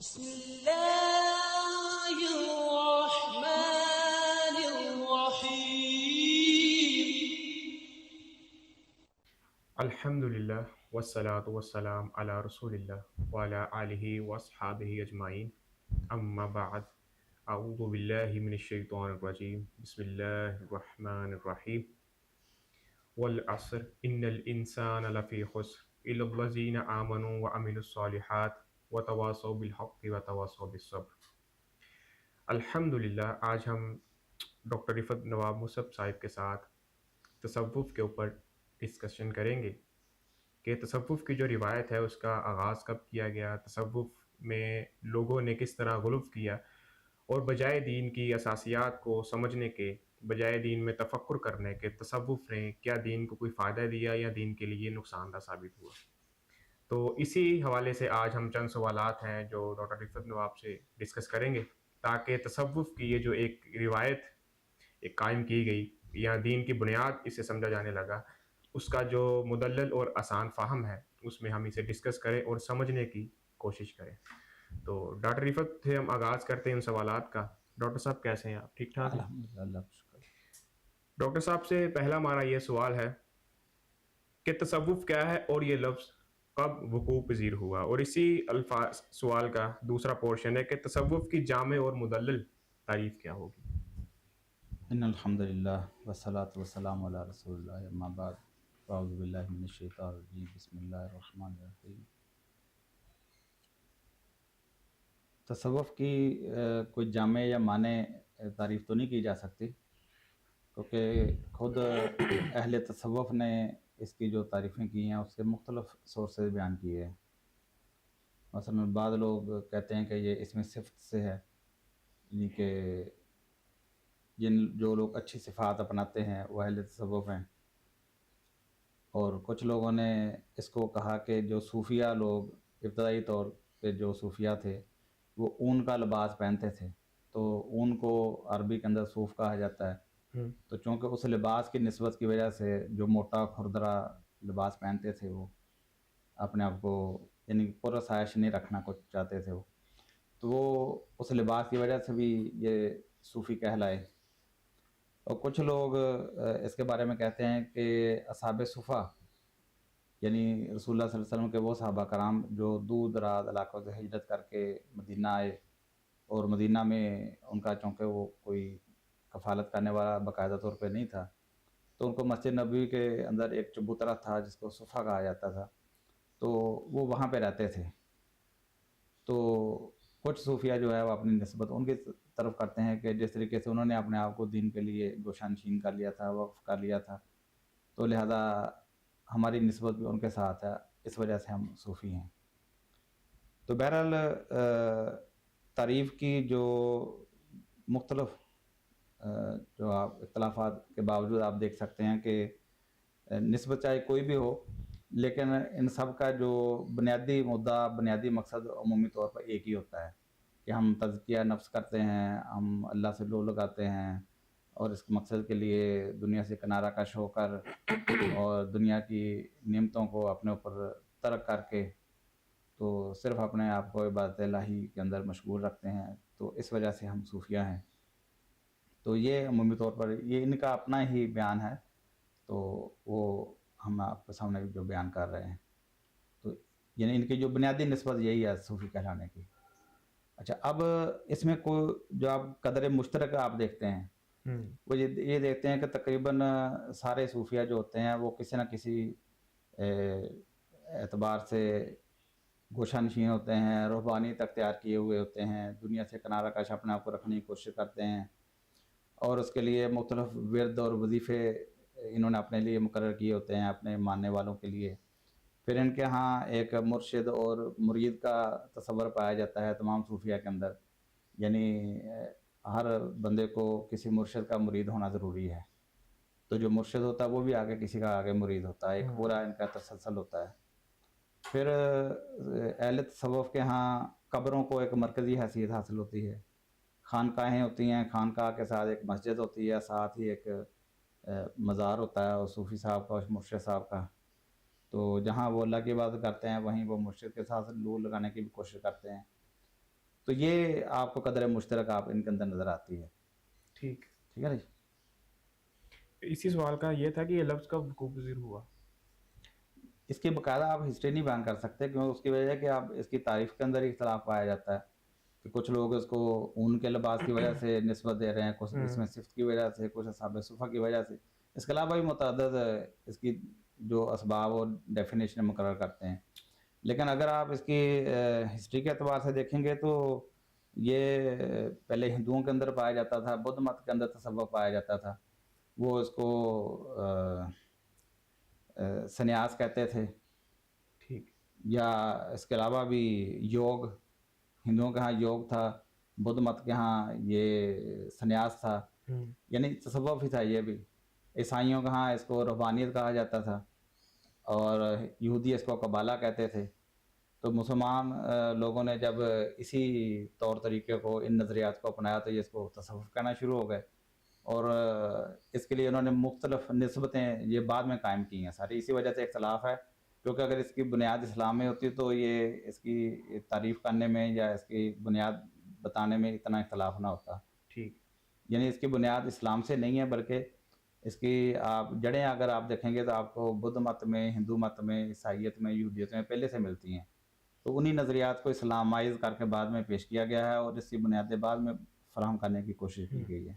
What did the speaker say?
بسم الله الرحمن الرحيم. الحمدللہ والصلاة والسلام علی رسول اللہ وعلی آلہ واصحابہ اجمعین، اما بعد، اعوذ باللہ من الشیطان الرجیم، بسم اللہ الرحمن الرحیم، والعصر ان الانسان لفی خسر الا الذین آمنوا وعملوا الصالحات وتواصوا بالحق وتواصوا بالصبر۔ الحمدللہ آج ہم ڈاکٹر رفعت نواب مصعب صاحب کے ساتھ تصوف کے اوپر ڈسکشن کریں گے کہ تصوف کی جو روایت ہے اس کا آغاز کب کیا گیا، تصوف میں لوگوں نے کس طرح غلو کیا، اور بجائے دین کی اساسیات کو سمجھنے کے، بجائے دین میں تفکر کرنے کے، تصوف نے کیا دین کو کوئی فائدہ دیا یا دین کے لیے نقصان دہ ثابت ہوا۔ تو اسی حوالے سے آج ہم چند سوالات ہیں جو ڈاکٹر رفعت نواب سے ڈسکس کریں گے، تاکہ تصوف کی یہ جو ایک روایت ایک قائم کی گئی یا دین کی بنیاد اسے سمجھا جانے لگا، اس کا جو مدلل اور آسان فہم ہے اس میں ہم اسے ڈسکس کریں اور سمجھنے کی کوشش کریں۔ تو ڈاکٹر رفعت سے ہم آغاز کرتے ہیں ان سوالات کا۔ ڈاکٹر صاحب کیسے ہیں آپ؟ ٹھیک ٹھاک ہیں؟ الحمدللہ، اللہ کا شکر۔ ڈاکٹر صاحب سے پہلا ہمارا یہ سوال ہے کہ تصوف کیا ہے اور یہ لفظ کب وقوع پذیر ہوا، اور اسی الفاظ سوال کا دوسرا پورشن ہے کہ تصوف کی جامع اور مدلل تعریف کیا ہوگی۔ ان الحمدللہ والصلاۃ والسلام علی رسول اللہ، اما بعد، اعوذ باللہ من الشیطان الرجیم، بسم اللہ الرحمن الرحیم۔ تصوف کی کوئی جامع یا معنی تعریف تو نہیں کی جا سکتی، کیونکہ خود اہل تصوف نے اس کی جو تعریفیں کی ہیں اس کے مختلف سورسز بیان کیے ہیں۔ مثلا بعض لوگ کہتے ہیں کہ یہ اسم صفت سے ہے، یعنی کہ جو لوگ اچھی صفات اپناتے ہیں وہ اہل تصوف ہیں، اور کچھ لوگوں نے اس کو کہا کہ جو صوفیہ لوگ ابتدائی طور پہ جو صوفیہ تھے وہ اون کا لباس پہنتے تھے، تو اون کو عربی کے اندر صوف کہا جاتا ہے، تو چونکہ اس لباس کی نسبت کی وجہ سے جو موٹا کھردرا لباس پہنتے تھے وہ اپنے آپ کو یعنی پرآسائش نہیں رکھنا کچھ چاہتے تھے وہ، تو وہ اس لباس کی وجہ سے بھی یہ صوفی کہلائے۔ اور کچھ لوگ اس کے بارے میں کہتے ہیں کہ اصحاب صفا یعنی رسول اللہ صلی اللہ علیہ وسلم کے وہ صحابہ کرام جو دور دراز علاقوں سے ہجرت کر کے مدینہ آئے، اور مدینہ میں ان کا چونکہ وہ کوئی کفالت کرنے والا باقاعدہ طور پہ نہیں تھا، تو ان کو مسجد نبوی کے اندر ایک چبوترا تھا جس کو صفا کہا جاتا تھا، تو وہ وہاں پہ رہتے تھے۔ تو کچھ صوفیہ جو ہے وہ اپنی نسبت ان کی طرف کرتے ہیں کہ جس طریقے سے انہوں نے اپنے آپ کو دین کے لیے گوشانشین کر لیا تھا، وقف کر لیا تھا، تو لہذا ہماری نسبت بھی ان کے ساتھ ہے، اس وجہ سے ہم صوفی ہیں۔ تو بہرحال تعریف کی جو مختلف جو آپ اختلافات کے باوجود آپ دیکھ سکتے ہیں کہ نسبت چاہے کوئی بھی ہو، لیکن ان سب کا جو بنیادی مدعا، بنیادی مقصد عمومی طور پر ایک ہی ہوتا ہے کہ ہم تزکیہ نفس کرتے ہیں، ہم اللہ سے لو لگاتے ہیں، اور اس مقصد کے لیے دنیا سے کنارہ کش ہو کر اور دنیا کی نعمتوں کو اپنے اوپر ترک کر کے تو صرف اپنے آپ کو عبادت الہی کے اندر مشغول رکھتے ہیں، تو اس وجہ سے ہم صوفیہ ہیں۔ تو یہ عمومی طور پر یہ ان کا اپنا ہی بیان ہے، تو وہ ہم آپ کے سامنے جو بیان کر رہے ہیں، تو یعنی ان کی جو بنیادی نسبت یہی ہے صوفی کہلانے کی۔ اچھا، اب اس میں کوئی جو آپ قدر مشترک آپ دیکھتے ہیں، وہ یہ دیکھتے ہیں کہ تقریباً سارے صوفیہ جو ہوتے ہیں وہ کسی نہ کسی اعتبار سے گوشانشین ہوتے ہیں، روحانیت اختیار کیے ہوئے ہوتے ہیں، دنیا سے کنارہ کش اپنے آپ کو رکھنے کی کوشش کرتے ہیں، اور اس کے لیے مختلف ورد اور وظیفے انہوں نے اپنے لیے مقرر کیے ہوتے ہیں اپنے ماننے والوں کے لیے۔ پھر ان کے ہاں ایک مرشد اور مرید کا تصور پایا جاتا ہے تمام صوفیہ کے اندر، یعنی ہر بندے کو کسی مرشد کا مرید ہونا ضروری ہے، تو جو مرشد ہوتا ہے وہ بھی آگے کسی کا آگے مرید ہوتا ہے، ایک پورا ان کا تسلسل ہوتا ہے۔ پھر اہل تصوف کے ہاں قبروں کو ایک مرکزی حیثیت حاصل ہوتی ہے، خانقاہیں ہوتی ہیں، خانقاہ کے ساتھ ایک مسجد ہوتی ہے، ساتھ ہی ایک مزار ہوتا ہے اور صوفی صاحب کا اور مرشد صاحب کا، تو جہاں وہ اللہ کی عبادت کرتے ہیں وہیں وہ مرشد کے ساتھ لو لگانے کی بھی کوشش کرتے ہیں۔ تو یہ آپ کو قدر مشترک آپ ان کے اندر نظر آتی ہے. ٹھیک. ٹھیک ہے نا جی. اسی سوال کا یہ تھا کہ یہ لفظ کب وقوع پذیر ہوا. اس کی باقاعدہ آپ ہسٹری نہیں بیان کر سکتے کیونکہ اس کی وجہ ہے کہ آپ اس کی تعریف کے اندر ہی اختلاف پایا جاتا ہے کہ کچھ لوگ اس کو اون کے لباس کی وجہ سے نسبت دے رہے ہیں, کچھ اس میں صفت کی وجہ سے, کچھ اصحاب صفہ کی وجہ سے. اس کے علاوہ بھی متعدد اس کی جو اسباب اور ڈیفینیشن مقرر کرتے ہیں. لیکن اگر آپ اس کی ہسٹری کے اعتبار سے دیکھیں گے تو یہ پہلے ہندوؤں کے اندر پایا جاتا تھا, بدھ مت کے اندر تصوف پایا جاتا تھا. وہ اس کو سنیاس کہتے تھے. ٹھیک. یا اس کے علاوہ بھی یوگ, ہندوؤں کے ہاں یوگ تھا, بدھ مت کے ہاں یہ سنیاس تھا, یعنی تصوف ہی تھا یہ بھی. عیسائیوں کے ہاں اس کو روحانیت کہا جاتا تھا, اور یہودی اس کو قبالہ کہتے تھے. تو مسلمان لوگوں نے جب اسی طور طریقے کو, ان نظریات کو اپنایا تو یہ اس کو تصوف کہنا شروع ہو گئے, اور اس کے لیے انہوں نے مختلف نسبتیں یہ بعد میں قائم کی ہیں ساری. اسی وجہ سے اختلاف ہے, کیونکہ اگر اس کی بنیاد اسلام میں ہوتی تو یہ اس کی تعریف کرنے میں یا اس کی بنیاد بتانے میں اتنا اختلاف نہ ہوتا. ٹھیک. یعنی اس کی بنیاد اسلام سے نہیں ہے, بلکہ اس کی آپ جڑیں اگر آپ دیکھیں گے تو آپ کو بدھ مت میں, ہندو مت میں, عیسائیت میں, یہودیت میں پہلے سے ملتی ہیں. تو انہی نظریات کو اسلامائز کر کے بعد میں پیش کیا گیا ہے, اور اس کی بنیادیں بعد میں فراہم کرنے کی کوشش کی گئی ہے.